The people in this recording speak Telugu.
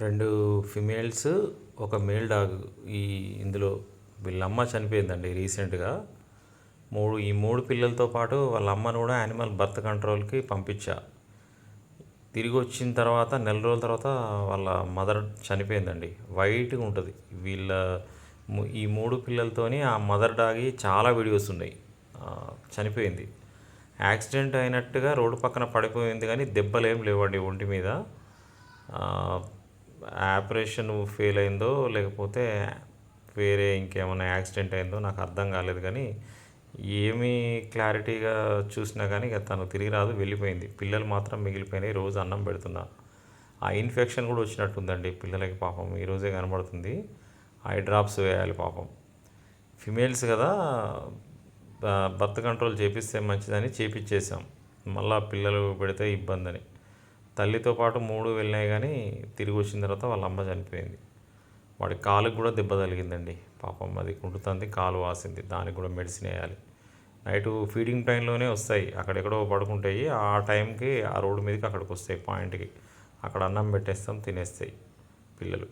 2 ఫిమేల్స్, ఒక మేల్ డాగ్. ఇందులో వీళ్ళమ్మ చనిపోయిందండి రీసెంట్గా. ఈ 3 పిల్లలతో పాటు వాళ్ళ అమ్మను కూడా యానిమల్ బర్త్ కంట్రోల్కి పంపించా. తిరిగి వచ్చిన తర్వాత నెల రోజుల తర్వాత వాళ్ళ మదర్ చనిపోయిందండి. వైట్గా ఉంటుంది. ఈ 3 పిల్లలతోని ఆ మదర్ డాగి చాలా వీడియోస్ ఉన్నాయి. చనిపోయింది. యాక్సిడెంట్ అయినట్టుగా రోడ్డు పక్కన పడిపోయింది, కానీ దెబ్బలేం లేవండి ఒంటి మీద. ఆపరేషన్ ఫెయిల్ అయిందో లేకపోతే వేరే ఇంకేమైనా యాక్సిడెంట్ అయిందో నాకు అర్థం కాలేదు, కానీ ఏమీ క్లారిటీగా చూసినా కానీ ఇక తను తిరిగి రాదు, వెళ్ళిపోయింది. పిల్లలు మాత్రం మిగిలిపోయినాయి. రోజు అన్నం పెడుతున్నా. ఆ ఇన్ఫెక్షన్ కూడా వచ్చినట్టుందండి పిల్లలకి. పాపం ఈరోజే కనబడుతుంది. ఐ డ్రాప్స్ వేయాలి పాపం. ఫిమేల్స్ కదా, బర్త్ కంట్రోల్ చేపిస్తే మంచిదని చేపించేసాం. మళ్ళీ పిల్లలు పెడితే ఇబ్బందని. తల్లితో పాటు 3 వెళ్ళినాయి, కానీ తిరిగి వచ్చిన తర్వాత వాళ్ళ అమ్మ చనిపోయింది. వాడి కాలుకి కూడా దెబ్బ తగిలిందండి పాపం. అది కుంటుతుంది, కాలు వాసింది. దానికి కూడా మెడిసిన్ వేయాలి. నైటు ఫీడింగ్ టైంలోనే వస్తాయి, అక్కడెక్కడో పడుకుంటాయి. ఆ టైంకి ఆ రోడ్డు మీదకి అక్కడికి వస్తాయి పాయింట్కి. అక్కడ అన్నం పెట్టేస్తాం, తినేస్తాయి పిల్లలు.